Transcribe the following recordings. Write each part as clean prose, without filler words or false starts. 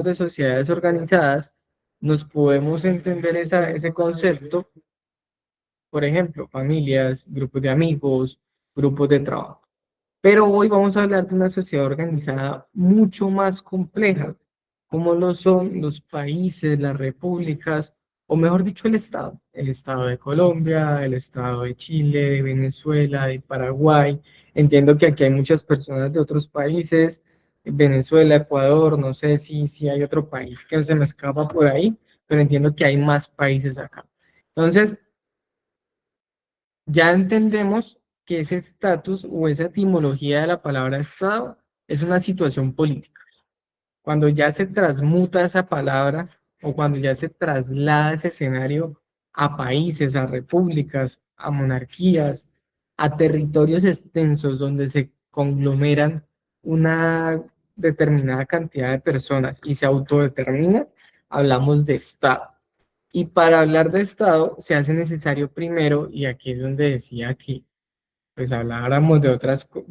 de sociedades organizadas, nos podemos entender ese concepto, por ejemplo, familias, grupos de amigos, grupos de trabajo. Pero hoy vamos a hablar de una sociedad organizada mucho más compleja, como lo son los países, las repúblicas, o mejor dicho, el Estado de Colombia, el Estado de Chile, de Venezuela, de Paraguay. Entiendo que aquí hay muchas personas de otros países, Venezuela, Ecuador, no sé si hay otro país que se me escapa por ahí, pero entiendo que hay más países acá. Entonces, ya entendemos que ese estatus o esa etimología de la palabra Estado es una situación política. Cuando ya se transmuta esa palabra o cuando ya se traslada ese escenario a países, a repúblicas, a monarquías, a territorios extensos donde se conglomeran una determinada cantidad de personas y se autodetermina, hablamos de Estado. Y para hablar de Estado se hace necesario primero, y aquí es donde decía que pues habláramos de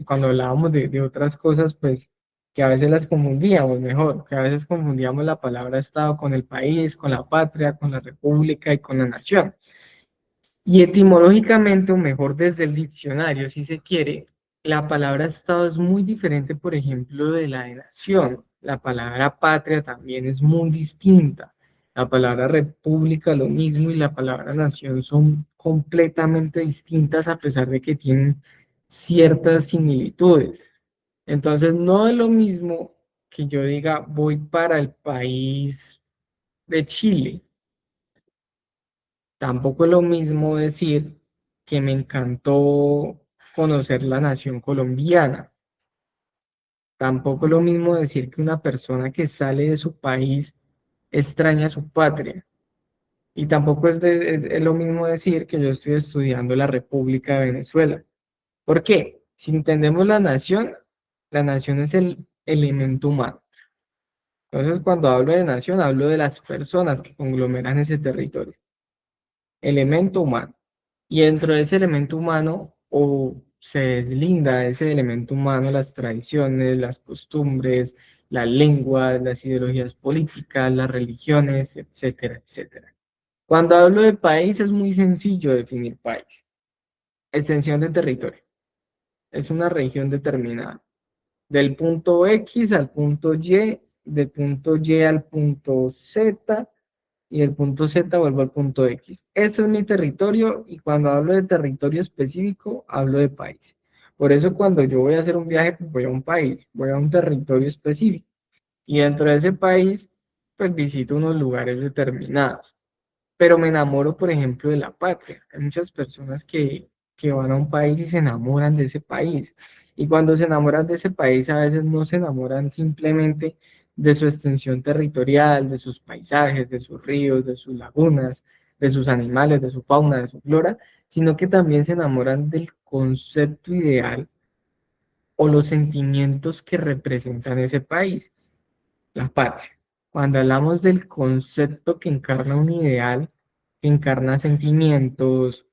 cuando hablábamos de otras cosas, pues que a veces las confundíamos mejor, que a veces confundíamos la palabra Estado con el país, con la patria, con la república y con la nación. Y etimológicamente, o mejor desde el diccionario, si se quiere, la palabra Estado es muy diferente, por ejemplo, de la de nación. La palabra patria también es muy distinta. La palabra república lo mismo y la palabra nación son completamente distintas a pesar de que tienen ciertas similitudes. Entonces, no es lo mismo que yo diga voy para el país de Chile. Tampoco es lo mismo decir que me encantó conocer la nación colombiana. Tampoco es lo mismo decir que una persona que sale de su país extraña su patria. Y tampoco es lo mismo decir que yo estoy estudiando la República de Venezuela. ¿Por qué? Si entendemos la nación es el elemento humano. Entonces, cuando hablo de nación, hablo de las personas que conglomeran ese territorio. Elemento humano. Y dentro de ese elemento humano, o se deslinda de ese elemento humano las tradiciones, las costumbres, las lenguas, las ideologías políticas, las religiones, etcétera, etcétera. Cuando hablo de país es muy sencillo definir país. Extensión de territorio. Es una región determinada. Del punto X al punto Y, del punto Y al punto Z, y del punto Z vuelvo al punto X. Ese es mi territorio y cuando hablo de territorio específico, hablo de país. Por eso cuando yo voy a hacer un viaje, pues voy a un país, voy a un territorio específico. Y dentro de ese país, pues visito unos lugares determinados. Pero me enamoro, por ejemplo, de la patria. Hay muchas personas que van a un país y se enamoran de ese país. Y cuando se enamoran de ese país, a veces no se enamoran simplemente de su extensión territorial, de sus paisajes, de sus ríos, de sus lagunas, de sus animales, de su fauna, de su flora, sino que también se enamoran del concepto ideal o los sentimientos que representan ese país, la patria. Cuando hablamos del concepto que encarna un ideal, que encarna sentimientos,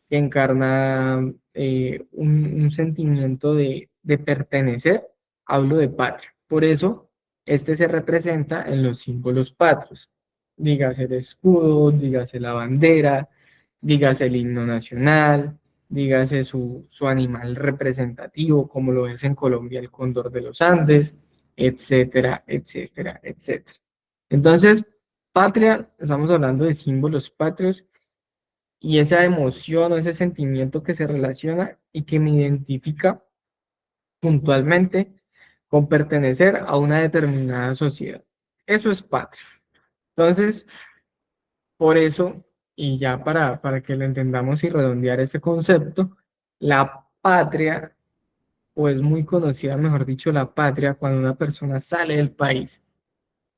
que encarna un sentimiento de pertenecer, hablo de patria. Por eso, este se representa en los símbolos patrios. Dígase el escudo, dígase la bandera, dígase el himno nacional, dígase su animal representativo, como lo es en Colombia el cóndor de los Andes, etcétera, etcétera, etcétera. Entonces, patria, estamos hablando de símbolos patrios y esa emoción o ese sentimiento que se relaciona y que me identifica puntualmente con pertenecer a una determinada sociedad. Eso es patria. Entonces, por eso, y ya para que lo entendamos y redondear este concepto, la patria, o es muy conocida, mejor dicho, la patria, cuando una persona sale del país.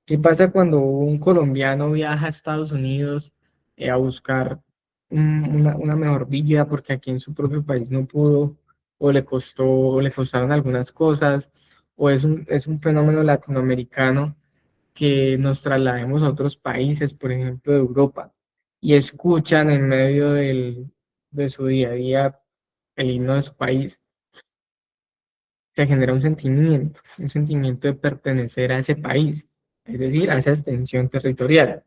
¿Qué pasa cuando un colombiano viaja a Estados Unidos a buscar una mejor vida porque aquí en su propio país no pudo o le costó o le costaron algunas cosas o es un fenómeno latinoamericano que nos traslademos a otros países, por ejemplo de Europa, y escuchan en medio de su día a día el himno de su país? Se genera un sentimiento de pertenecer a ese país. es decir, a esa extensión territorial.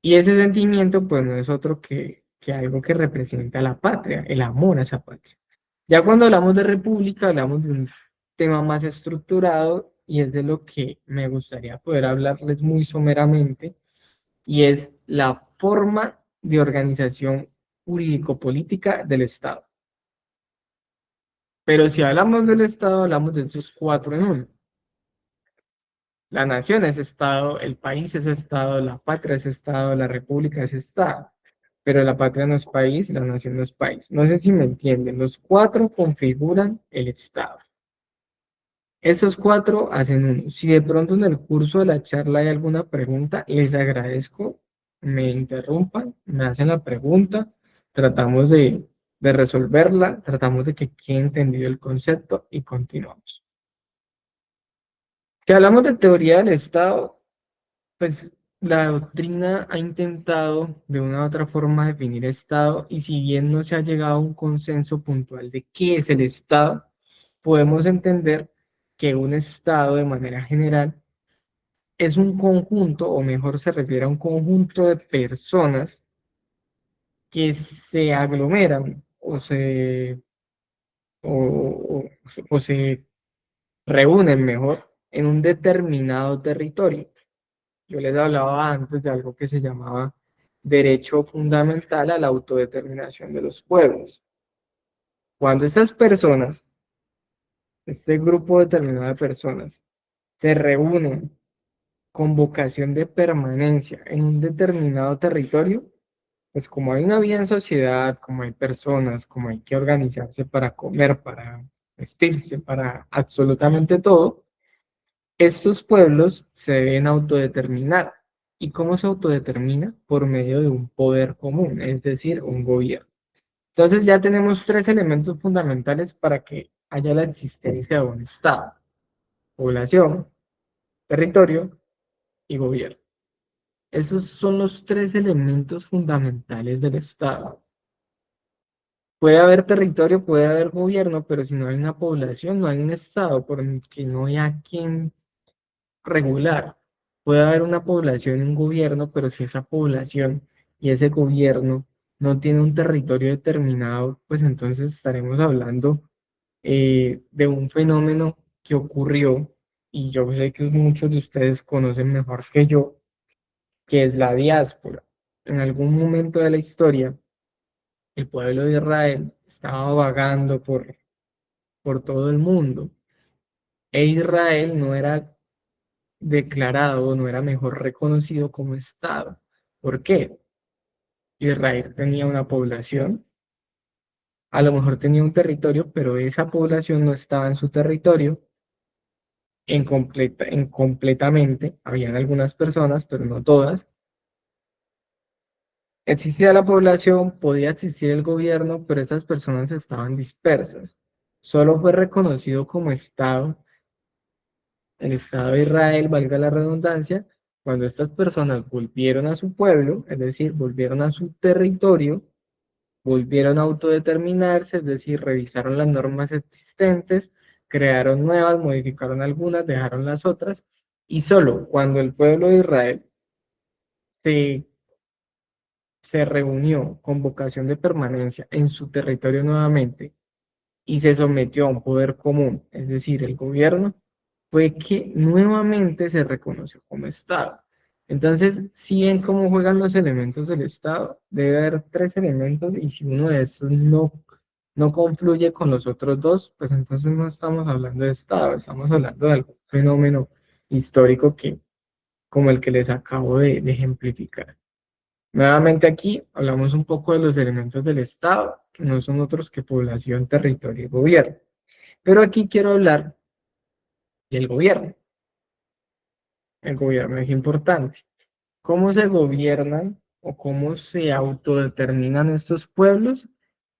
Y ese sentimiento, pues no es otro que algo que representa la patria, el amor a esa patria. Ya cuando hablamos de república, hablamos de un tema más estructurado y es de lo que me gustaría poder hablarles muy someramente, y es la forma de organización jurídico-política del Estado. Pero si hablamos del Estado, hablamos de estos cuatro en uno. La nación es Estado, el país es Estado, la patria es Estado, la república es Estado. Pero la patria no es país, la nación no es país. No sé si me entienden. Los cuatro configuran el Estado. Esos cuatro hacen uno. Si de pronto en el curso de la charla hay alguna pregunta, les agradezco, me interrumpan, me hacen la pregunta, tratamos de resolverla, tratamos de que quede entendido el concepto y continuamos. Si hablamos de teoría del Estado, pues la doctrina ha intentado de una u otra forma definir Estado y si bien no se ha llegado a un consenso puntual de qué es el Estado, podemos entender que un Estado de manera general es un conjunto, o mejor se refiere a un conjunto de personas que se aglomeran o, o se reúnen mejor en un determinado territorio. Yo les hablaba antes de algo que se llamaba derecho fundamental a la autodeterminación de los pueblos. Cuando estas personas, este grupo determinado de personas, se reúnen con vocación de permanencia en un determinado territorio, pues como hay una vida en sociedad, como hay personas, como hay que organizarse para comer, para vestirse, para absolutamente todo, estos pueblos se deben autodeterminar. ¿Y cómo se autodetermina? Por medio de un poder común, es decir, un gobierno. Entonces ya tenemos tres elementos fundamentales para que haya la existencia de un Estado: población, territorio y gobierno. Esos son los tres elementos fundamentales del Estado. Puede haber territorio, puede haber gobierno, pero si no hay una población, no hay un Estado, porque no hay a quien regular. Puede haber una población y un gobierno, pero si esa población y ese gobierno no tiene un territorio determinado, pues entonces estaremos hablando de un fenómeno que ocurrió, y yo sé que muchos de ustedes conocen mejor que yo, que es la diáspora. En algún momento de la historia, el pueblo de Israel estaba vagando por todo el mundo, e Israel no era declarado, no era mejor reconocido como Estado. ¿Por qué? Israel tenía una población, a lo mejor tenía un territorio, pero esa población no estaba en su territorio completamente. Habían algunas personas, pero no todas. Existía la población, podía existir el gobierno, pero estas personas estaban dispersas. Solo fue reconocido como Estado, el Estado de Israel, valga la redundancia, cuando estas personas volvieron a su pueblo, es decir, volvieron a su territorio, volvieron a autodeterminarse, es decir, revisaron las normas existentes, crearon nuevas, modificaron algunas, dejaron las otras, y solo cuando el pueblo de Israel se, se reunió con vocación de permanencia en su territorio nuevamente y se sometió a un poder común, es decir, el gobierno, fue que nuevamente se reconoció como Estado. Entonces, si ven cómo juegan los elementos del Estado, debe haber tres elementos y si uno de esos no confluye con los otros dos, pues entonces no estamos hablando de Estado, estamos hablando de algún fenómeno histórico como el que les acabo de ejemplificar. Nuevamente aquí hablamos un poco de los elementos del Estado, que no son otros que población, territorio y gobierno. Pero aquí quiero hablar del gobierno. El gobierno es importante. ¿Cómo se gobiernan o cómo se autodeterminan estos pueblos?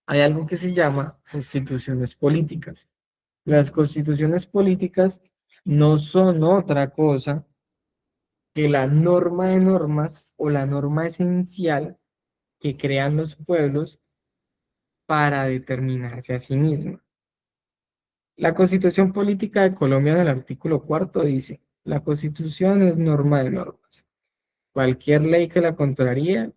Hay algo que se llama constituciones políticas. Las constituciones políticas no son otra cosa que la norma de normas o la norma esencial que crean los pueblos para determinarse a sí mismos. La Constitución Política de Colombia en el artículo cuarto dice: La Constitución es norma de normas. Cualquier ley que la contraría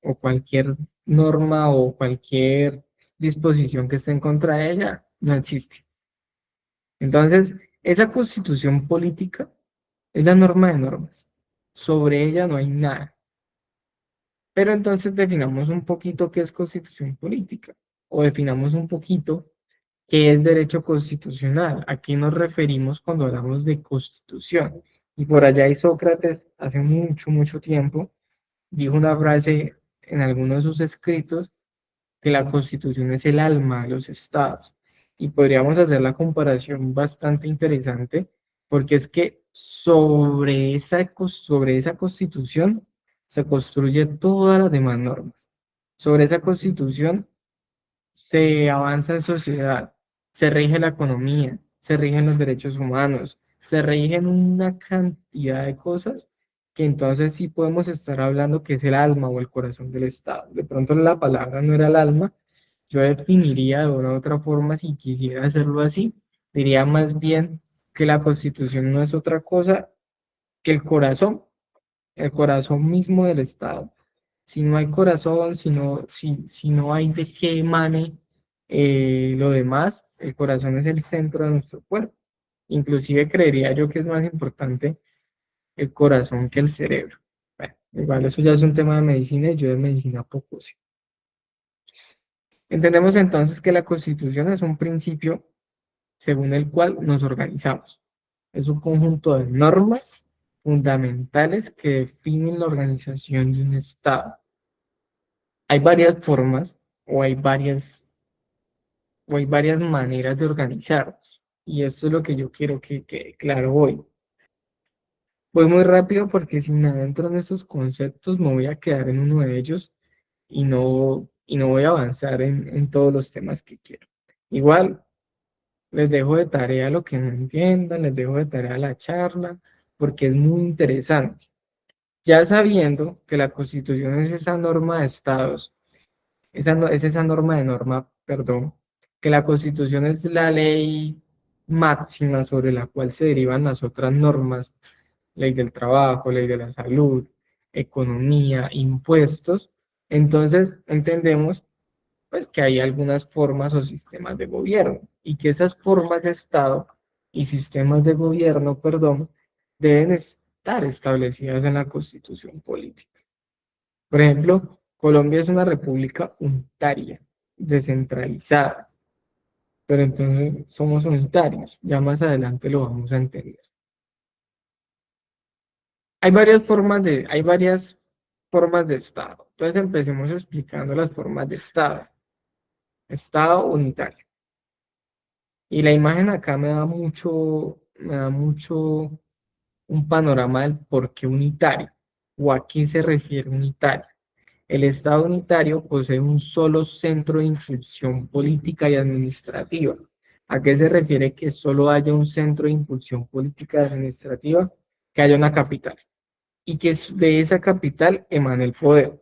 o cualquier norma o cualquier disposición que esté en contra de ella no existe. Entonces, esa Constitución política es la norma de normas. Sobre ella no hay nada. Pero entonces definamos un poquito qué es Constitución política o definamos un poquito qué es derecho constitucional. ¿A qué nos referimos cuando hablamos de constitución? Y por allá hay Sócrates, hace mucho, mucho tiempo, dijo una frase en alguno de sus escritos que la constitución es el alma de los estados. Y podríamos hacer la comparación bastante interesante porque es que sobre esa constitución se construye todas las demás normas. Sobre esa constitución se avanza en sociedad, se rige la economía, se rigen los derechos humanos, se rigen una cantidad de cosas que entonces sí podemos estar hablando que es el alma o el corazón del Estado. De pronto la palabra no era el alma, yo definiría de una u otra forma, si quisiera hacerlo así, diría más bien que la Constitución no es otra cosa que el corazón mismo del Estado. Si no hay corazón, si no hay de qué emane lo demás, el corazón es el centro de nuestro cuerpo. Inclusive creería yo que es más importante el corazón que el cerebro. Bueno, igual eso ya es un tema de medicina y yo de medicina poco sé. Entendemos entonces que la Constitución es un principio según el cual nos organizamos. Es un conjunto de normas fundamentales que definen la organización de un Estado. Hay varias formas o hay varias maneras de organizarnos. Y esto es lo que yo quiero que quede claro hoy. Voy muy rápido porque si me adentro en esos conceptos me voy a quedar en uno de ellos y no voy a avanzar en todos los temas que quiero. Igual, les dejo de tarea lo que no entiendan, les dejo de tarea la charla, porque es muy interesante. Ya sabiendo que la Constitución es esa norma de estados, es esa norma de norma, perdón, que la Constitución es la ley máxima sobre la cual se derivan las otras normas, ley del trabajo, ley de la salud, economía, impuestos. Entonces entendemos pues que hay algunas formas o sistemas de gobierno y que esas formas de Estado y sistemas de gobierno, perdón, deben estar establecidas en la Constitución política. Por ejemplo, Colombia es una república unitaria, descentralizada, pero entonces somos unitarios. Ya más adelante lo vamos a entender. Hay varias formas de Estado. Entonces empecemos explicando las formas de Estado. Estado unitario. Y la imagen acá me da mucho un panorama del por qué unitario o a qué se refiere unitario. El Estado unitario posee un solo centro de impulsión política y administrativa. ¿A qué se refiere que solo haya un centro de impulsión política y administrativa? Que haya una capital y que de esa capital emane el poder.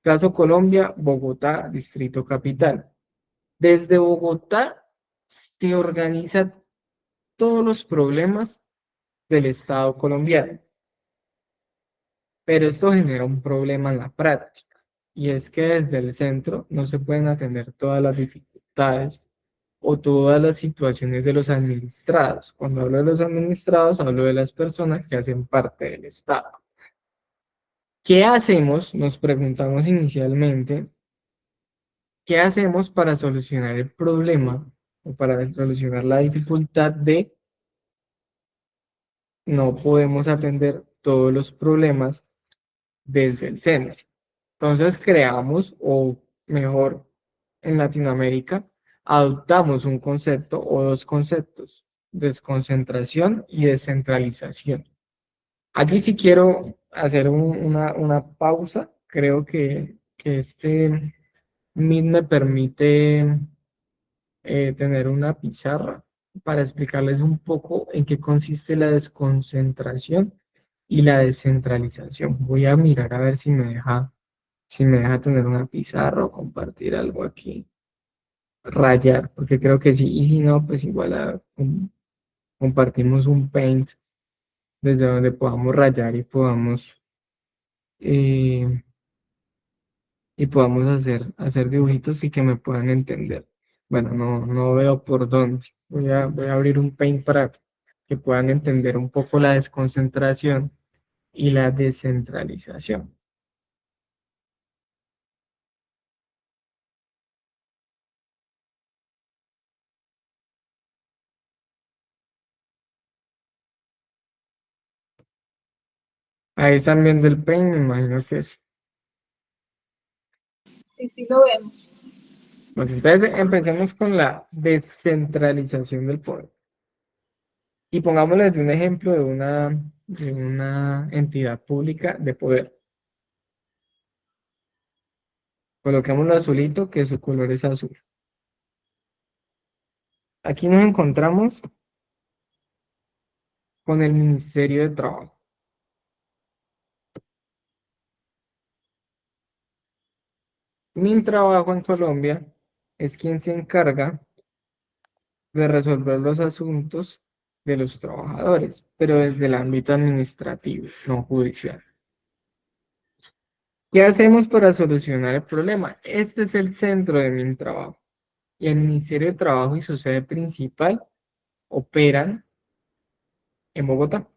Caso Colombia, Bogotá, Distrito Capital. Desde Bogotá se organizan todos los problemas del Estado colombiano, pero esto genera un problema en la práctica, y es que desde el centro no se pueden atender todas las dificultades o todas las situaciones de los administrados. Cuando hablo de los administrados, hablo de las personas que hacen parte del Estado. ¿Qué hacemos? Nos preguntamos inicialmente, ¿qué hacemos para solucionar el problema o para solucionar la dificultad de no podemos atender todos los problemas desde el centro? Entonces creamos, o mejor, en Latinoamérica, adoptamos un concepto o dos conceptos, desconcentración y descentralización. Aquí sí quiero hacer una pausa. Creo que este Meet me permite tener una pizarra para explicarles un poco en qué consiste la desconcentración y la descentralización. Voy a mirar a ver si me deja tener una pizarra o compartir algo aquí, rayar, porque creo que sí, y si no, pues igual compartimos un Paint desde donde podamos rayar eh, y podamos hacer dibujitos y que me puedan entender. Bueno, no veo por dónde. Voy a abrir un Paint para que puedan entender un poco la desconcentración y la descentralización. Ahí están viendo el Paint, me imagino que es. Sí, sí lo vemos. Pues entonces empecemos con la descentralización del poder. Y pongámosle de un ejemplo de una entidad pública de poder. Coloquémoslo azulito, que su color es azul. Aquí nos encontramos con el Ministerio de Trabajo. Mi trabajo en Colombia es quien se encarga de resolver los asuntos de los trabajadores, pero desde el ámbito administrativo, no judicial. ¿Qué hacemos para solucionar el problema? Este es el centro de mi trabajo. Y el Ministerio de Trabajo y su sede principal operan en Bogotá.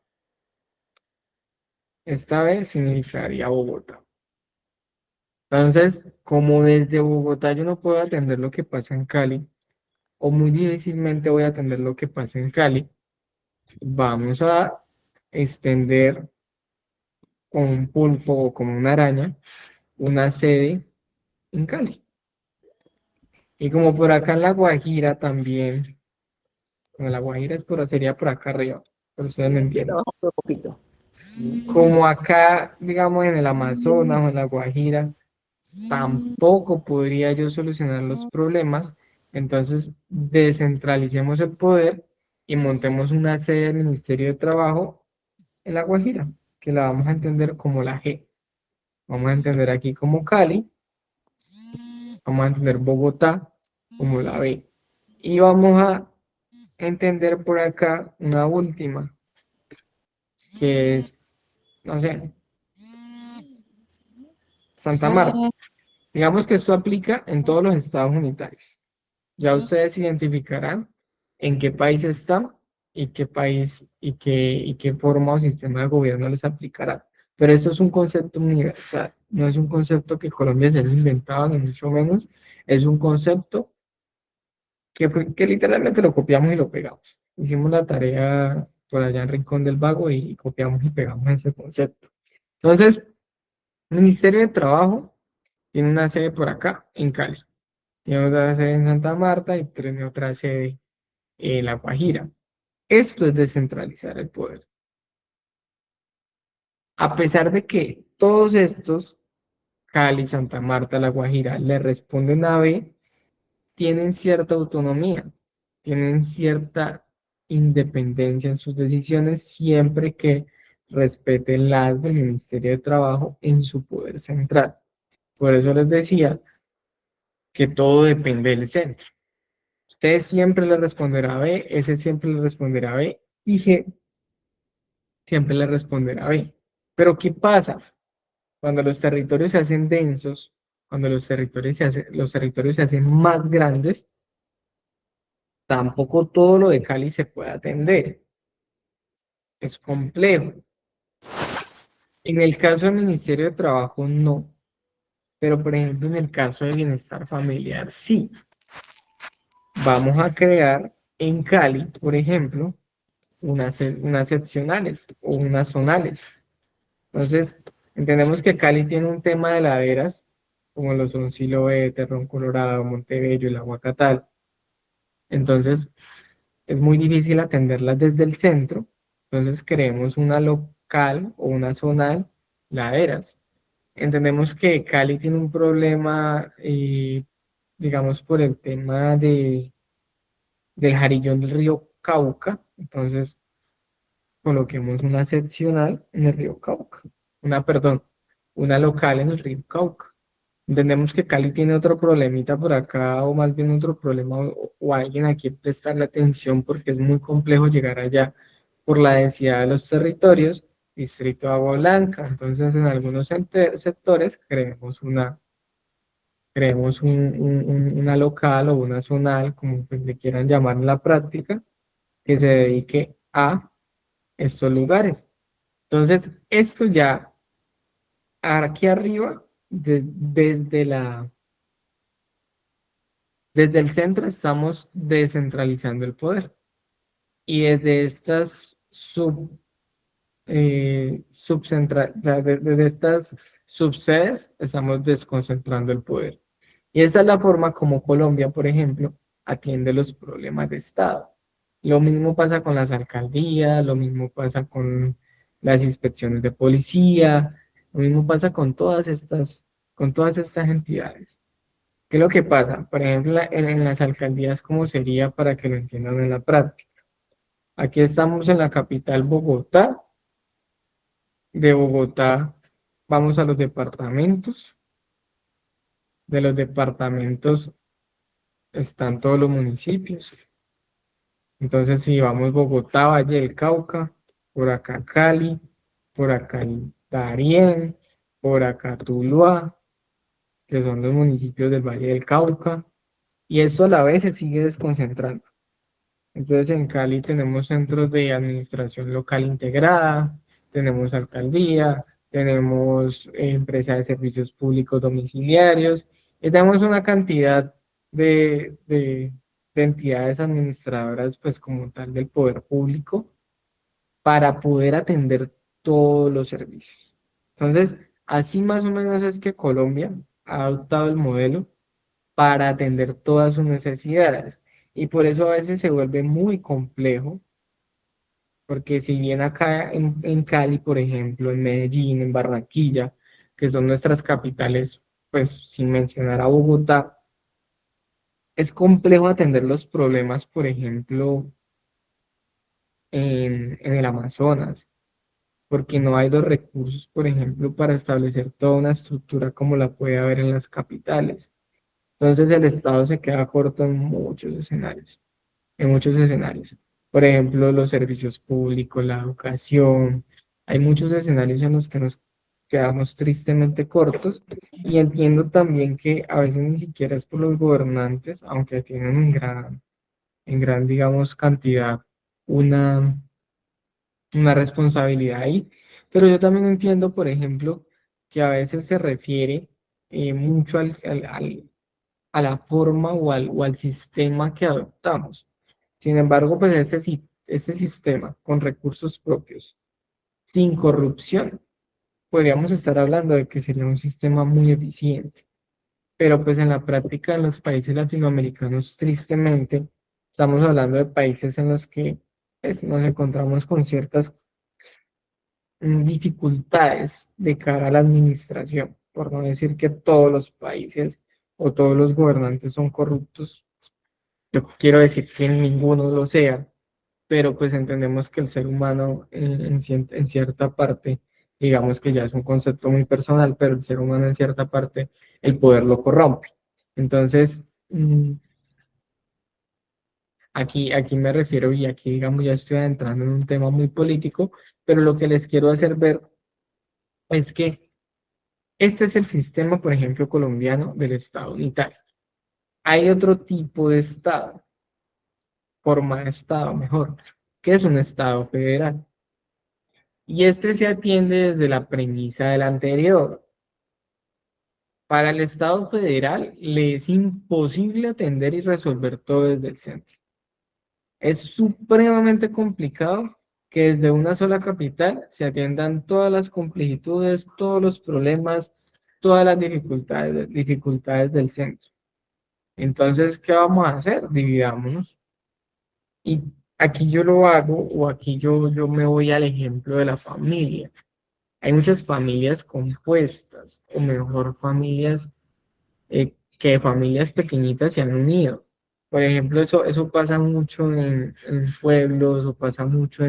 Esta vez significaría Bogotá. Entonces, como desde Bogotá yo no puedo atender lo que pasa en Cali, o muy difícilmente voy a atender lo que pasa en Cali, vamos a extender con un pulpo o como una araña una sede en Cali. Y como por acá en La Guajira también, bueno, La Guajira sería por acá arriba, pero ustedes me entienden. Trabajo por poquito. Como acá, digamos, en el Amazonas o en La Guajira, tampoco podría yo solucionar los problemas, entonces descentralicemos el poder y montemos una sede del Ministerio de Trabajo en La Guajira, que la vamos a entender como la G. Vamos a entender aquí como Cali, vamos a entender Bogotá como la B. Y vamos a entender por acá una última, que es, no sé, Santa Marta. Digamos que esto aplica en todos los estados unitarios. Ya ustedes identificarán en qué país están y qué país y qué forma o sistema de gobierno les aplicará. Pero eso es un concepto universal, no es un concepto que Colombia se haya inventado, ni mucho menos. Es un concepto que literalmente lo copiamos y lo pegamos. Hicimos la tarea por allá en Rincón del Vago y copiamos y pegamos ese concepto. Entonces, el Ministerio de Trabajo tiene una sede por acá, en Cali. Tiene otra sede en Santa Marta y tiene otra sede en La Guajira. Esto es descentralizar el poder. A pesar de que todos estos, Cali, Santa Marta, La Guajira, le responden a B, tienen cierta autonomía, tienen cierta independencia en sus decisiones siempre que respeten las del Ministerio de Trabajo en su poder central. Por eso les decía que todo depende del centro. C siempre le responderá B, S siempre le responderá B y G siempre le responderá B. Pero ¿qué pasa? Cuando los territorios se hacen densos, cuando los territorios se hacen más grandes, tampoco todo lo de Cali se puede atender. Es complejo. En el caso del Ministerio de Trabajo, no. Pero, por ejemplo, en el caso de bienestar familiar, sí. Vamos a crear en Cali, por ejemplo, unas seccionales o unas zonales. Entonces, entendemos que Cali tiene un tema de laderas, como lo son Siloé, Terrón Colorado, Montebello, el Aguacatal. Entonces, es muy difícil atenderlas desde el centro. Entonces, creemos una local o una zonal, laderas. Entendemos que Cali tiene un problema, digamos, por el tema del jarillón del río Cauca. Entonces, coloquemos una seccional en el río Cauca, perdón, una local en el río Cauca. Entendemos que Cali tiene otro problemita por acá, o más bien otro problema, o alguien a quien prestarle atención porque es muy complejo llegar allá. por la densidad de los territorios, distrito de Agua Blanca. Entonces, en algunos sectores creemos una local o una zonal, como pues le quieran llamar en la práctica, que se dedique a estos lugares. Entonces, esto ya aquí arriba, desde el centro estamos descentralizando el poder. Y desde estas o sea, desde estas subsedes estamos desconcentrando el poder. Y esa es la forma como Colombia, por ejemplo, atiende los problemas de Estado. Lo mismo pasa con las alcaldías, lo mismo pasa con las inspecciones de policía, lo mismo pasa con todas estas entidades. ¿Qué es lo que pasa? Por ejemplo, en las alcaldías, ¿cómo sería para que lo entiendan en la práctica? Aquí estamos en la capital Bogotá. De Bogotá vamos a los departamentos. De los departamentos están todos los municipios. Entonces, si vamos Bogotá, Valle del Cauca, por acá Cali, por acá Darién, por acá Tuluá, que son los municipios del Valle del Cauca, y esto a la vez se sigue desconcentrando. Entonces, en Cali tenemos centros de administración local integrada, tenemos alcaldía, tenemos empresa de servicios públicos domiciliarios, y tenemos una cantidad de entidades administradoras, pues como tal, del poder público, para poder atender todos los servicios. Entonces, así más o menos es que Colombia ha adoptado el modelo para atender todas sus necesidades. Y por eso a veces se vuelve muy complejo, porque si bien acá en Cali, por ejemplo, en Medellín, en Barranquilla, que son nuestras capitales, pues sin mencionar a Bogotá, es complejo atender los problemas, por ejemplo, en el Amazonas, porque no hay los recursos, por ejemplo, para establecer toda una estructura como la puede haber en las capitales. Entonces el Estado se queda corto en muchos escenarios. Por ejemplo, los servicios públicos, la educación. Hay muchos escenarios en los que nos quedamos tristemente cortos y entiendo también que a veces ni siquiera es por los gobernantes, aunque tienen en gran, digamos, cantidad una, una responsabilidad ahí. Pero yo también entiendo, por ejemplo, que a veces se refiere mucho a la forma o al sistema que adoptamos. Sin embargo, pues este sistema con recursos propios, sin corrupción, podríamos estar hablando de que sería un sistema muy eficiente. Pero pues en la práctica en los países latinoamericanos, tristemente, estamos hablando de países en los que pues, nos encontramos con ciertas dificultades de cara a la administración, por no decir que todos los países o todos los gobernantes son corruptos. Yo quiero decir que ninguno lo sea, pero pues entendemos que el ser humano en cierta parte, digamos que ya es un concepto muy personal, pero el ser humano en cierta parte, el poder lo corrompe. Entonces, aquí me refiero y aquí, digamos, ya estoy entrando en un tema muy político, pero lo que les quiero hacer ver es que este es el sistema, por ejemplo, colombiano del Estado unitario. Hay otro tipo de Estado, forma de Estado mejor, que es un Estado federal. Y este se atiende desde la premisa del anterior. Para el Estado federal le es imposible atender y resolver todo desde el centro. Es supremamente complicado que desde una sola capital se atiendan todas las complejitudes, todos los problemas, todas las dificultades del centro. Entonces, ¿qué vamos a hacer? Dividámonos. Y aquí yo lo hago, o aquí yo me voy al ejemplo de la familia. Hay muchas familias compuestas, o mejor, familias que familias pequeñitas se han unido. Por ejemplo, eso pasa mucho en pueblos, o pasa mucho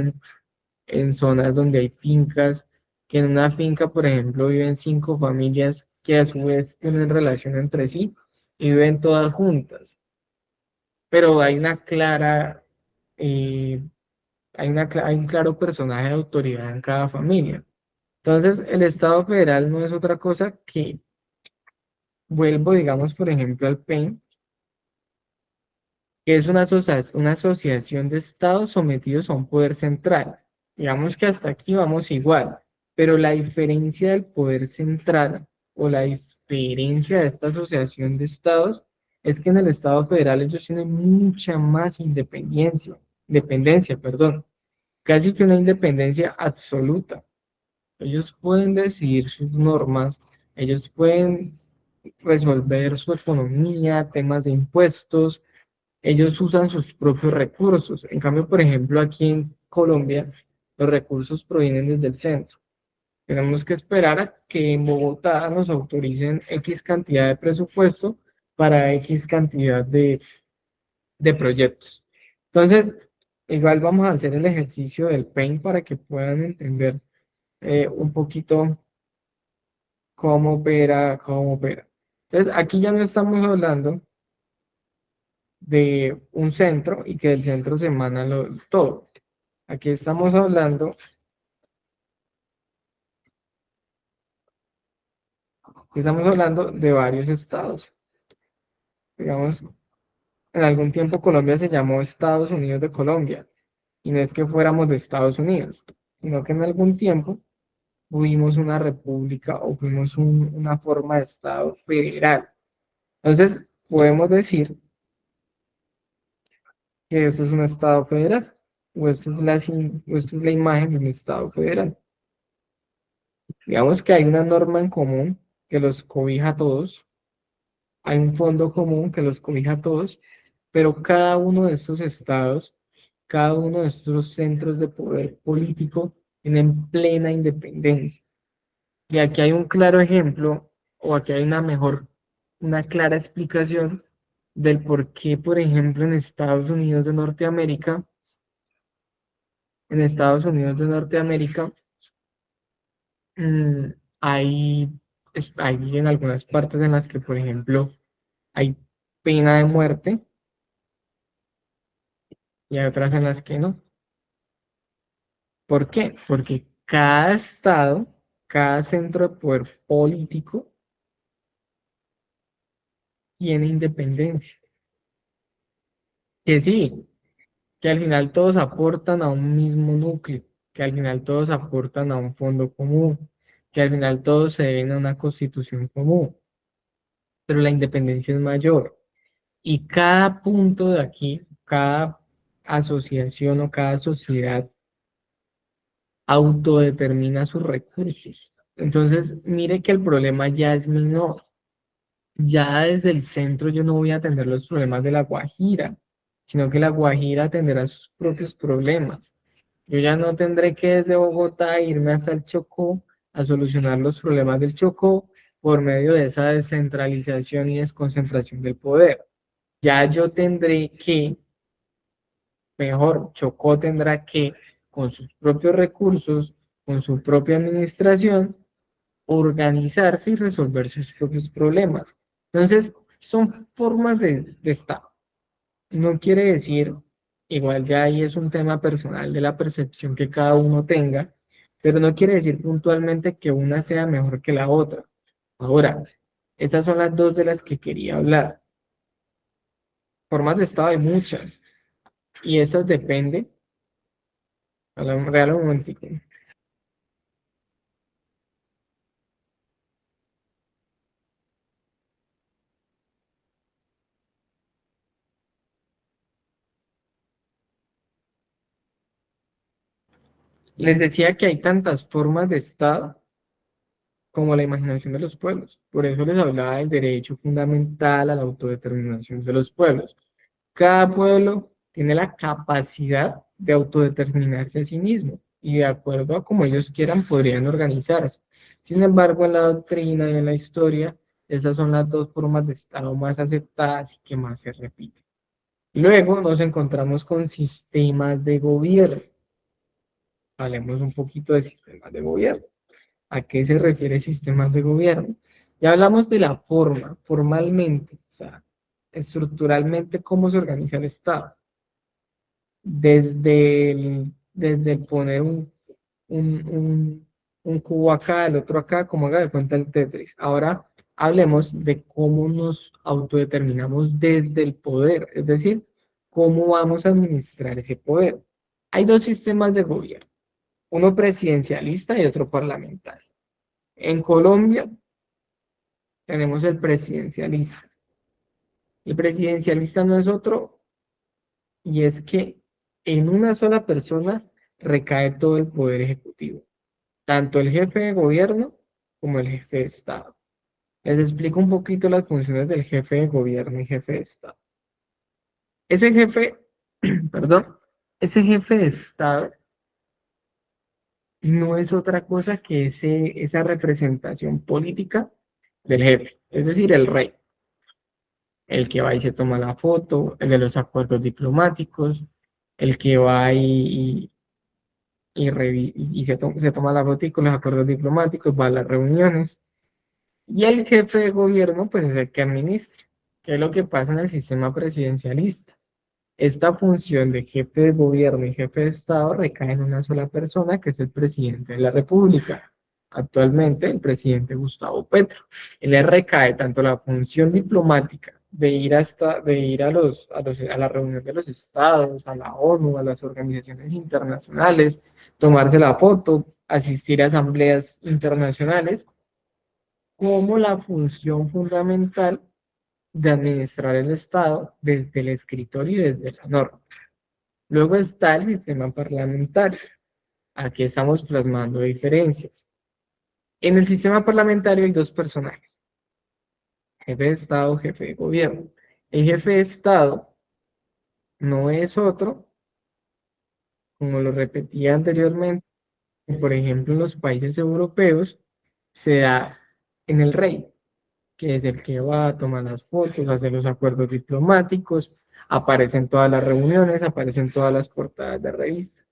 en zonas donde hay fincas, que en una finca, por ejemplo, viven 5 familias que a su vez tienen relación entre sí y viven todas juntas. Pero hay una clara, eh, hay un claro personaje de autoridad en cada familia. Entonces, el Estado federal no es otra cosa que, vuelvo, digamos, por ejemplo, al PEN, que es una asociación de estados sometidos a un poder central. Digamos que hasta aquí vamos igual, pero la diferencia del poder central o la diferencia de esta asociación de estados es que en el Estado federal ellos tienen mucha más dependencia, perdón, casi que una independencia absoluta. Ellos pueden decidir sus normas, ellos pueden resolver su economía, temas de impuestos, ellos usan sus propios recursos. En cambio, por ejemplo, aquí en Colombia, los recursos provienen desde el centro. Tenemos que esperar a que en Bogotá nos autoricen X cantidad de presupuesto para X cantidad de proyectos. Entonces, igual vamos a hacer el ejercicio del PAIN para que puedan entender un poquito cómo opera, cómo opera. Entonces, aquí ya no estamos hablando de un centro y que del centro se emana todo. Aquí estamos hablando de varios estados. Digamos, en algún tiempo Colombia se llamó Estados Unidos de Colombia, y no es que fuéramos de Estados Unidos, sino que en algún tiempo fuimos una república o fuimos una forma de Estado federal. Entonces, podemos decir que eso es un Estado federal, o esto es la imagen de un Estado federal. Digamos que hay una norma en común que los cobija a todos, hay un fondo común que los cobija a todos, pero cada uno de estos estados, cada uno de estos centros de poder político tienen plena independencia. Y aquí hay un claro ejemplo, o aquí hay una clara explicación del por qué, por ejemplo, en Estados Unidos de Norteamérica, mm, hay, hay en algunas partes en las que, por ejemplo, hay pena de muerte y hay otras en las que no. ¿Por qué? Porque cada estado, cada centro de poder político tiene independencia. Que sí, que al final todos aportan a un mismo núcleo, que al final todos aportan a un fondo común, que al final todos se deben a una constitución común, pero la independencia es mayor. Y cada punto de aquí, cada asociación o cada sociedad autodetermina sus recursos. Entonces, mire que el problema ya es menor. Ya desde el centro yo no voy a atender los problemas de La Guajira, sino que La Guajira atenderá sus propios problemas. Yo ya no tendré que desde Bogotá irme hasta el Chocó a solucionar los problemas del Chocó por medio de esa descentralización y desconcentración del poder. Ya yo tendré que, mejor, Chocó tendrá que, con sus propios recursos, con su propia administración, organizarse y resolver sus propios problemas. Entonces, son formas de Estado. No quiere decir, igual ya ahí es un tema personal de la percepción que cada uno tenga, pero no quiere decir puntualmente que una sea mejor que la otra. Ahora, estas son las dos de las que quería hablar. Formas de Estado hay muchas, y estas dependen, a la real un momentico. Les decía que hay tantas formas de Estado como la imaginación de los pueblos. Por eso les hablaba del derecho fundamental a la autodeterminación de los pueblos. Cada pueblo tiene la capacidad de autodeterminarse a sí mismo y de acuerdo a como ellos quieran podrían organizarse. Sin embargo, en la doctrina y en la historia, esas son las dos formas de Estado más aceptadas y que más se repiten. Luego nos encontramos con sistemas de gobierno. Hablemos un poquito de sistemas de gobierno. ¿A qué se refiere sistemas de gobierno? Ya hablamos de la forma, formalmente, o sea, estructuralmente cómo se organiza el Estado. Desde desde el poner un, un, un cubo acá, el otro acá, como haga de cuenta el Tetris. Ahora hablemos de cómo nos autodeterminamos desde el poder, es decir, cómo vamos a administrar ese poder. Hay dos sistemas de gobierno, uno presidencialista y otro parlamentario. En Colombia tenemos el presidencialista. El presidencialista no es otro, y es que en una sola persona recae todo el poder ejecutivo, tanto el jefe de gobierno como el jefe de Estado. Les explico un poquito las funciones del jefe de gobierno y jefe de Estado. Ese jefe, perdón, ese jefe de Estado no es otra cosa que esa representación política del jefe, es decir, el rey, el que va y se toma la foto, el de los acuerdos diplomáticos, el que va y se toma la foto con los acuerdos diplomáticos, va a las reuniones. Y el jefe de gobierno, pues es el que administra, que es lo que pasa en el sistema presidencialista. Esta función de jefe de gobierno y jefe de Estado recae en una sola persona, que es el presidente de la República. Actualmente, el presidente Gustavo Petro. Él le recae tanto la función diplomática de ir a la reunión de los estados, a la ONU, a las organizaciones internacionales, tomarse la foto, asistir a asambleas internacionales, como la función fundamental de administrar el Estado desde el escritorio y desde la norma. Luego está el sistema parlamentario. Aquí estamos plasmando diferencias. En el sistema parlamentario hay dos personajes, jefe de Estado, jefe de gobierno. El jefe de Estado no es otro, como lo repetía anteriormente, por ejemplo, en los países europeos se da en el rey, que es el que va a tomar las fotos, hace los acuerdos diplomáticos, aparece en todas las reuniones, aparece en todas las portadas de revistas.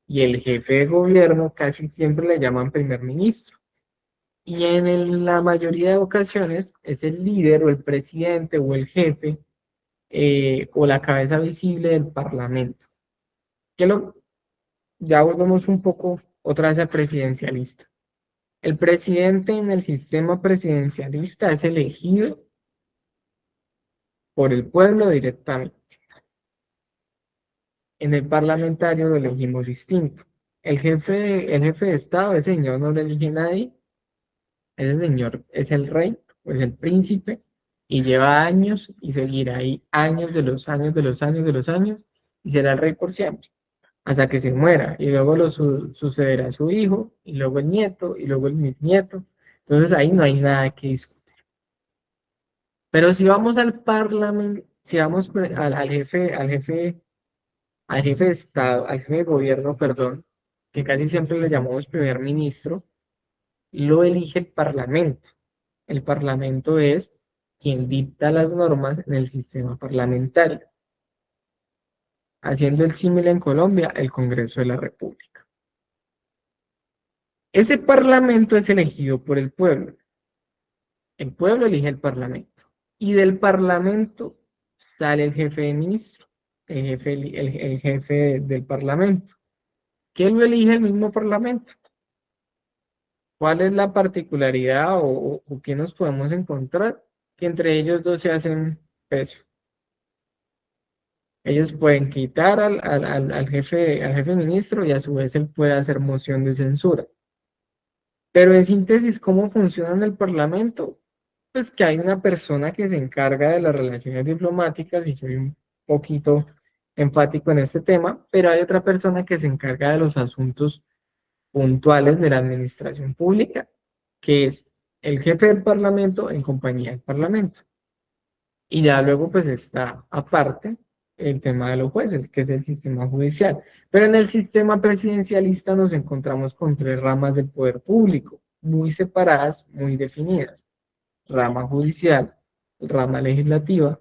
Y el jefe de gobierno casi siempre le llaman primer ministro. Y la mayoría de ocasiones es el líder o el presidente o el jefe o la cabeza visible del parlamento. Que ya volvemos un poco otra vez a presidencialista. El presidente en el sistema presidencialista es elegido por el pueblo directamente. En el parlamentario lo elegimos distinto. El jefe de Estado, ese señor no lo elige nadie, ese señor es el rey, o es el príncipe, y lleva años y seguirá ahí años de los años de los años de los años, y será el rey por siempre, hasta que se muera, y luego sucederá su hijo, y luego el nieto, y luego el bisnieto. Entonces ahí no hay nada que discutir. Pero si vamos al parlamento, si vamos al jefe de Estado, al jefe de gobierno, perdón, que casi siempre le llamamos primer ministro, lo elige el Parlamento. El Parlamento es quien dicta las normas en el sistema parlamentario, haciendo el símil en Colombia, el Congreso de la República. Ese Parlamento es elegido por el pueblo elige el Parlamento, y del Parlamento sale el jefe de ministro, el jefe del Parlamento, que lo elige el mismo Parlamento. ¿Cuál es la particularidad o qué nos podemos encontrar? Que entre ellos dos se hacen peso. Ellos pueden quitar al jefe ministro y a su vez él puede hacer moción de censura. Pero en síntesis, ¿cómo funciona en el Parlamento? Pues que hay una persona que se encarga de las relaciones diplomáticas, y soy un poquito enfático en este tema, pero hay otra persona que se encarga de los asuntos puntuales de la administración pública, que es el jefe del Parlamento en compañía del Parlamento. Y ya luego pues está aparte el tema de los jueces, que es el sistema judicial. Pero en el sistema presidencialista nos encontramos con tres ramas del poder público, muy separadas, muy definidas. Rama judicial, rama legislativa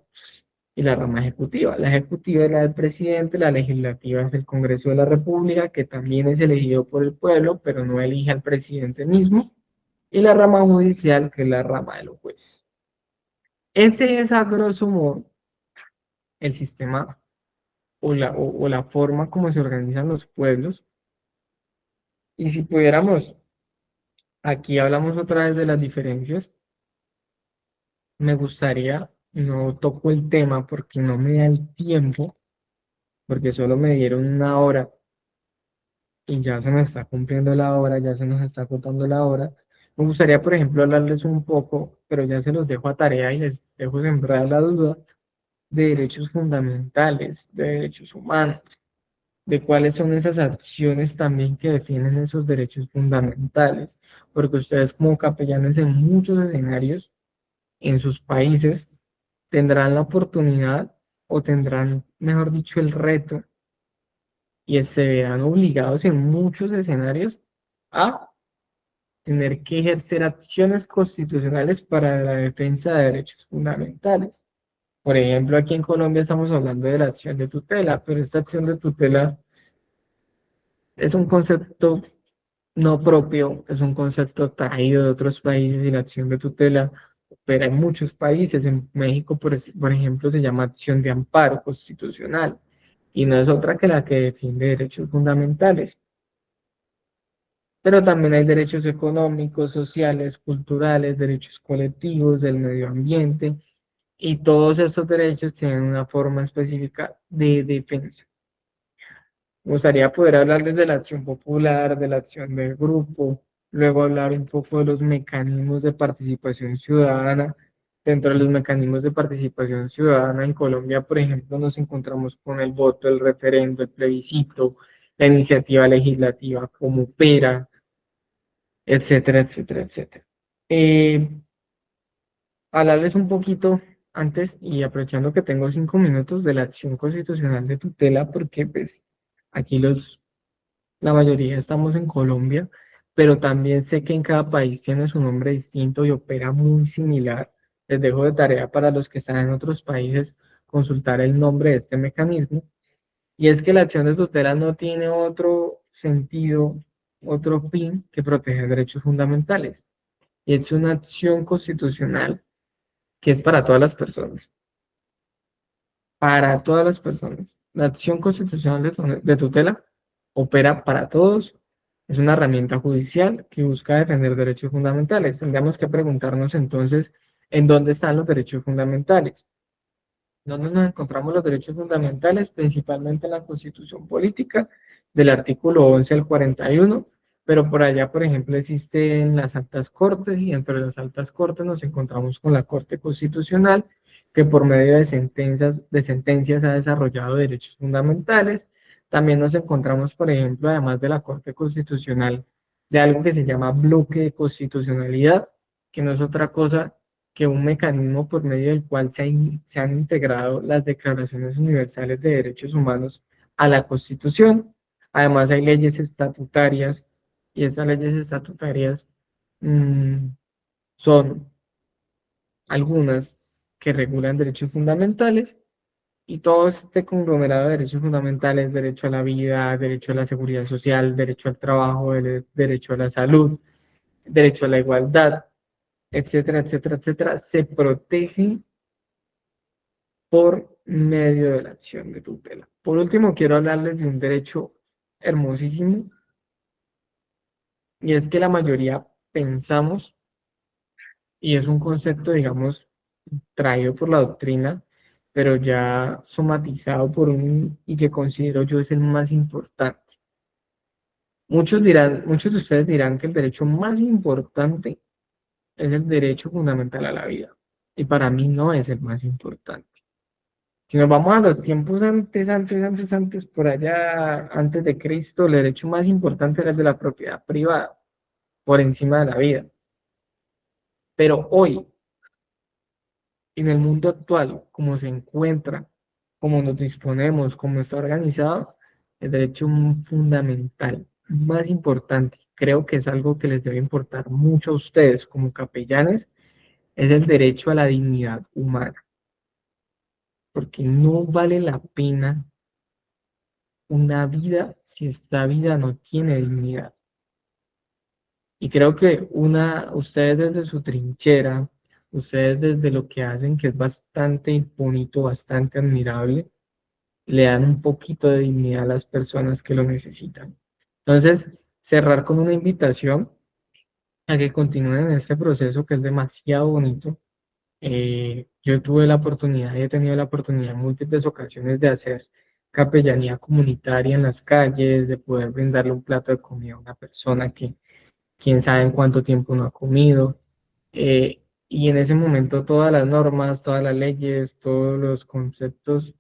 y la rama ejecutiva. La ejecutiva es la del presidente, la legislativa es el Congreso de la República, que también es elegido por el pueblo, pero no elige al presidente mismo. Y la rama judicial, que es la rama de los jueces. Ese es a grosso modo el sistema o la forma como se organizan los pueblos Y si pudiéramos, aquí hablamos otra vez de las diferencias, me gustaría, no toco el tema porque no me da el tiempo, porque solo me dieron una hora y ya se me está cumpliendo la hora, ya se nos está agotando la hora. Me gustaría, por ejemplo, hablarles un poco, pero ya se los dejo a tarea y les dejo sembrar la duda de derechos fundamentales, de derechos humanos, de cuáles son esas acciones también que definen esos derechos fundamentales, porque ustedes como capellanes en muchos escenarios en sus países tendrán la oportunidad o tendrán, mejor dicho, el reto y se verán obligados en muchos escenarios a tener que ejercer acciones constitucionales para la defensa de derechos fundamentales. Por ejemplo, aquí en Colombia estamos hablando de la acción de tutela, pero esta acción de tutela es un concepto no propio, es un concepto traído de otros países y la acción de tutela opera en muchos países. En México, por ejemplo, se llama acción de amparo constitucional y no es otra que la que defiende derechos fundamentales. Pero también hay derechos económicos, sociales, culturales, derechos colectivos, del medio ambiente, y todos estos derechos tienen una forma específica de defensa. Me gustaría poder hablarles de la acción popular, de la acción del grupo, luego hablar un poco de los mecanismos de participación ciudadana. Dentro de los mecanismos de participación ciudadana en Colombia, por ejemplo, nos encontramos con el voto, el referendo, el plebiscito, la iniciativa legislativa, cómo opera, etcétera, etcétera, etcétera. Eh, Hablarles un poquito antes y aprovechando que tengo 5 minutos de la acción constitucional de tutela, porque pues aquí la mayoría estamos en Colombia, pero también sé que en cada país tiene su nombre distinto y opera muy similar. Les dejo de tarea para los que están en otros países consultar el nombre de este mecanismo. Y es que la acción de tutela no tiene otro sentido, otro fin que proteger derechos fundamentales. Y es una acción constitucional que es para todas las personas. La acción constitucional de tutela opera para todos, es una herramienta judicial que busca defender derechos fundamentales. Tendríamos que preguntarnos entonces, ¿en dónde están los derechos fundamentales? ¿Dónde nos encontramos los derechos fundamentales? Principalmente en la Constitución Política, del artículo 11 al 41, pero por allá, por ejemplo, existen las altas cortes y dentro de las altas cortes nos encontramos con la Corte Constitucional, que por medio de sentencias ha desarrollado derechos fundamentales. También nos encontramos, por ejemplo, además de la Corte Constitucional, de algo que se llama bloque de constitucionalidad, que no es otra cosa que un mecanismo por medio del cual se han integrado las declaraciones universales de derechos humanos a la Constitución. Además, hay leyes estatutarias y estas leyes estatutarias mm, son algunas que regulan derechos fundamentales y todo este conglomerado de derechos fundamentales, derecho a la vida, derecho a la seguridad social, derecho al trabajo, derecho a la salud, derecho a la igualdad, etcétera, etcétera, etcétera, se protegen por medio de la acción de tutela. Por último, quiero hablarles de un derecho hermosísimo y es que la mayoría pensamos, y es un concepto, digamos, traído por la doctrina, pero ya somatizado por y que considero yo es el más importante. Muchos de ustedes dirán que el derecho más importante es el derecho fundamental a la vida, y para mí no es el más importante. Si nos vamos a los tiempos antes, por allá, antes de Cristo, el derecho más importante era el de la propiedad privada, por encima de la vida. Pero hoy, en el mundo actual, como se encuentra, como nos disponemos, como está organizado, el derecho fundamental, más importante, creo que es algo que les debe importar mucho a ustedes como capellanes, es el derecho a la dignidad humana, porque no vale la pena una vida si esta vida no tiene dignidad. Y creo que ustedes desde su trinchera, ustedes desde lo que hacen, que es bastante bonito, bastante admirable, le dan un poquito de dignidad a las personas que lo necesitan. Entonces, cerrar con una invitación a que continúen en este proceso que es demasiado bonito. Yo tuve la oportunidad y he tenido la oportunidad en múltiples ocasiones de hacer capellanía comunitaria en las calles, de poder brindarle un plato de comida a una persona que quién sabe en cuánto tiempo no ha comido. Y en ese momento todas las normas, todas las leyes, todos los conceptos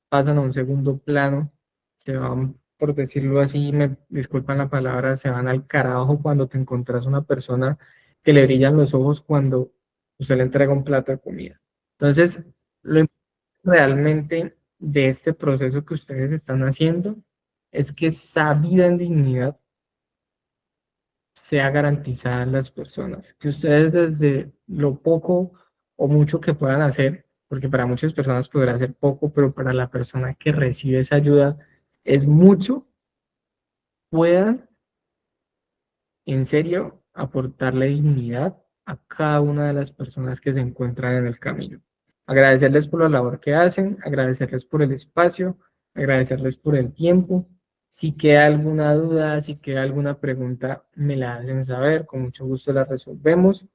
pasan a un segundo plano, se van, por decirlo así, me disculpan la palabra, se van al carajo cuando te encontrás una persona que le brillan los ojos cuando usted le entrega un plato de comida. Entonces, lo importante realmente de este proceso que ustedes están haciendo es que esa vida en dignidad sea garantizada a las personas, que ustedes desde lo poco o mucho que puedan hacer, porque para muchas personas podrá ser poco, pero para la persona que recibe esa ayuda es mucho, puedan en serio aportarle dignidad a cada una de las personas que se encuentran en el camino. Agradecerles por la labor que hacen, agradecerles por el espacio, agradecerles por el tiempo. Si queda alguna duda, si queda alguna pregunta, me la hacen saber, con mucho gusto la resolvemos.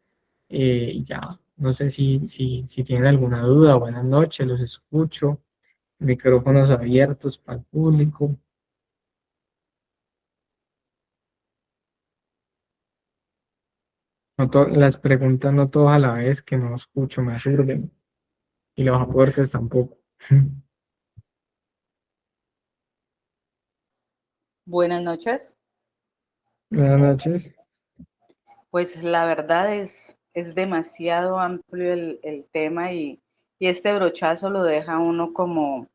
Y ya, no sé si tienen alguna duda, buenas noches, los escucho, micrófonos abiertos para el público. Las preguntas no todas a la vez, que no escucho, me aturden. Y los aportes tampoco. Buenas noches. Buenas noches. Pues la verdad es demasiado amplio el tema y este brochazo lo deja uno como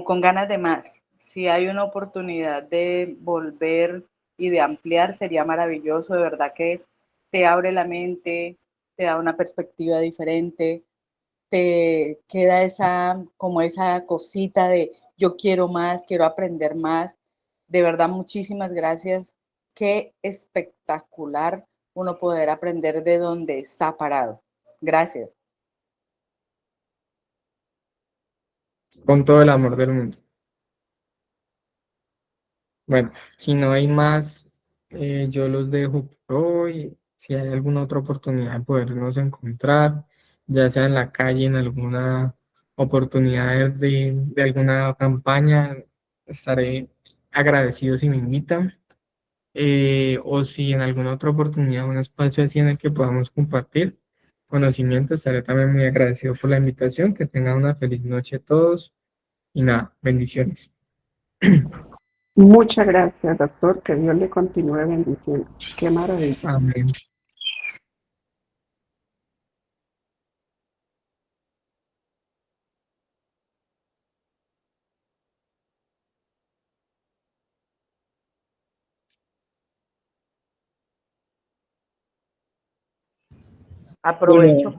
con ganas de más. Si hay una oportunidad de volver y de ampliar, sería maravilloso. De verdad que te abre la mente, te da una perspectiva diferente, te queda como esa cosita de yo quiero más, quiero aprender más. De verdad, muchísimas gracias. Qué espectacular uno poder aprender de donde está parado. Gracias. Con todo el amor del mundo. Bueno, si no hay más, yo los dejo por hoy. Si hay alguna otra oportunidad de podernos encontrar, ya sea en la calle, en alguna oportunidad de alguna campaña, estaré agradecido si me invitan. O si en alguna otra oportunidad, un espacio así en el que podamos compartir conocimientos, estaré también muy agradecido por la invitación. Que tengan una feliz noche todos y nada, bendiciones. Muchas gracias, doctor. Que Dios le continúe bendiciendo. Qué maravilla. Amén. Aprovecho